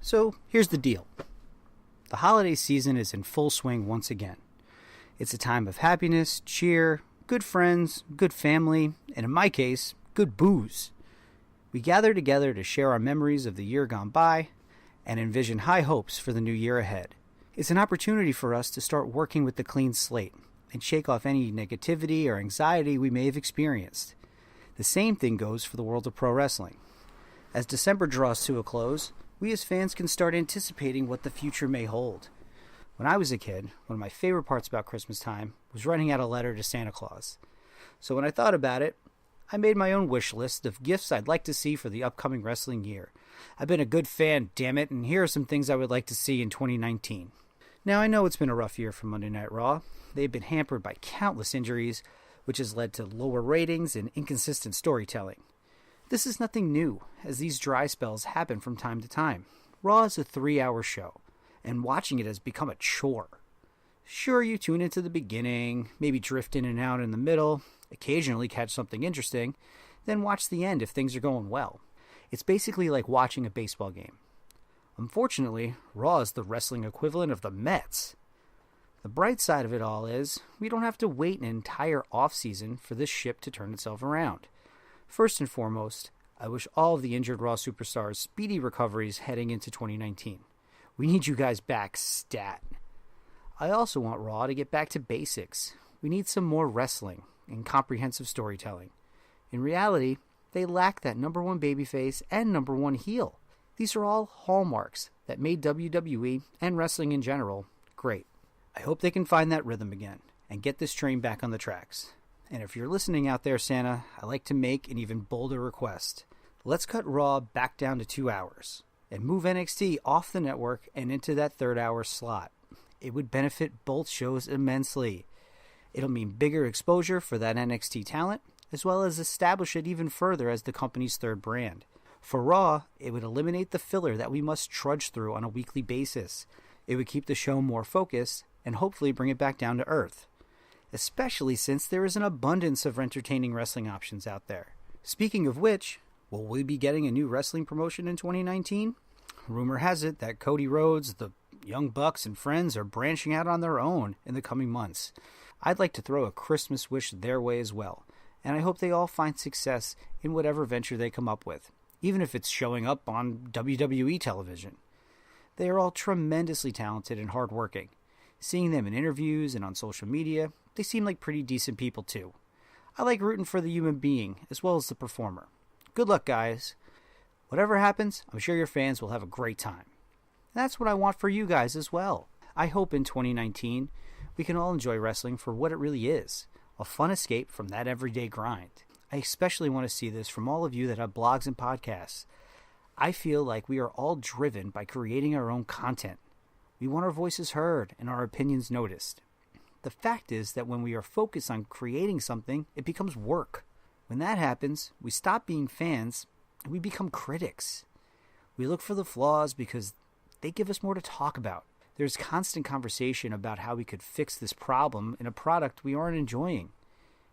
So here's the deal. The holiday season is in full swing once again. It's a time of happiness, cheer, good friends, good family, and in my case, good booze. We gather together to share our memories of the year gone by and envision high hopes for the new year ahead. It's an opportunity for us to start working with the clean slate and shake off any negativity or anxiety we may have experienced. The same thing goes for the world of pro wrestling. As December draws to a close, we as fans can start anticipating what the future may hold. When I was a kid, one of my favorite parts about Christmas time was writing out a letter to Santa Claus. So when I thought about it, I made my own wish list of gifts I'd like to see for the upcoming wrestling year. I've been a good fan, damn it, and here are some things I would like to see in 2019. Now, I know it's been a rough year for Monday Night Raw. They've been hampered by countless injuries, which has led to lower ratings and inconsistent storytelling. This is nothing new, as these dry spells happen from time to time. Raw is a 3-hour show, and watching it has become a chore. Sure, you tune into the beginning, maybe drift in and out in the middle, occasionally catch something interesting, then watch the end if things are going well. It's basically like watching a baseball game. Unfortunately, Raw is the wrestling equivalent of the Mets. The bright side of it all is, we don't have to wait an entire off-season for this ship to turn itself around. First and foremost, I wish all of the injured Raw superstars speedy recoveries heading into 2019. We need you guys back stat. I also want Raw to get back to basics. We need some more wrestling and comprehensive storytelling. In reality, they lack that number one babyface and number one heel. These are all hallmarks that made WWE and wrestling in general great. I hope they can find that rhythm again and get this train back on the tracks. And if you're listening out there, Santa, I'd like to make an even bolder request. Let's cut Raw back down to 2 hours and move NXT off the network and into that 3rd-hour slot. It would benefit both shows immensely. It'll mean bigger exposure for that NXT talent, as well as establish it even further as the company's 3rd brand. For Raw, it would eliminate the filler that we must trudge through on a weekly basis. It would keep the show more focused and hopefully bring it back down to earth, especially since there is an abundance of entertaining wrestling options out there. Speaking of which, will we be getting a new wrestling promotion in 2019? Rumor has it that Cody Rhodes, the Young Bucks, and friends are branching out on their own in the coming months. I'd like to throw a Christmas wish their way as well, and I hope they all find success in whatever venture they come up with, even if it's showing up on WWE television. They are all tremendously talented and hardworking. Seeing them in interviews and on social media, they seem like pretty decent people too. I like rooting for the human being as well as the performer. Good luck, guys. Whatever happens, I'm sure your fans will have a great time. And that's what I want for you guys as well. I hope in 2019 we can all enjoy wrestling for what it really is, a fun escape from that everyday grind. I especially want to see this from all of you that have blogs and podcasts. I feel like we are all driven by creating our own content. We want our voices heard and our opinions noticed. The fact is that when we are focused on creating something, it becomes work. When that happens, we stop being fans and we become critics. We look for the flaws because they give us more to talk about. There's constant conversation about how we could fix this problem in a product we aren't enjoying.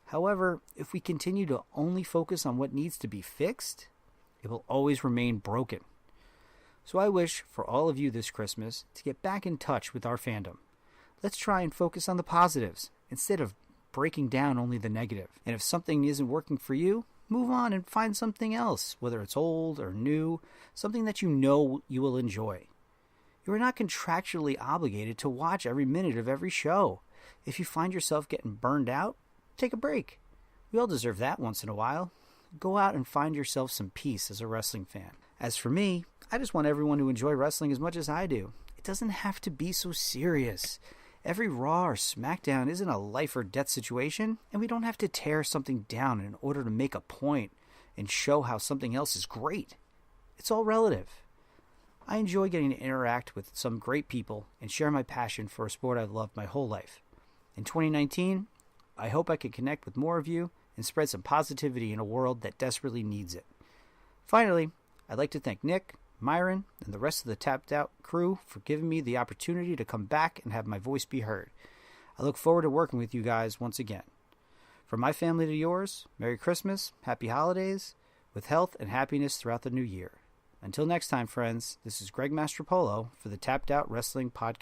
However, if we continue to only focus on what needs to be fixed, it will always remain broken. So I wish for all of you this Christmas to get back in touch with our fandom. Let's try and focus on the positives instead of breaking down only the negative. And if something isn't working for you, move on and find something else, whether it's old or new, something that you know you will enjoy. You are not contractually obligated to watch every minute of every show. If you find yourself getting burned out, take a break. We all deserve that once in a while. Go out and find yourself some peace as a wrestling fan. As for me, I just want everyone to enjoy wrestling as much as I do. It doesn't have to be so serious. Every Raw or SmackDown isn't a life or death situation, and we don't have to tear something down in order to make a point and show how something else is great. It's all relative. I enjoy getting to interact with some great people and share my passion for a sport I've loved my whole life. In 2019, I hope I can connect with more of you and spread some positivity in a world that desperately needs it. Finally, I'd like to thank Nick, Myron, and the rest of the Tapped Out crew for giving me the opportunity to come back and have my voice be heard. I look forward to working with you guys once again. From my family to yours, Merry Christmas, Happy Holidays, with health and happiness throughout the new year. Until next time, friends, this is Gregg Mastropolo for the Tapped Out Wrestling Podcast.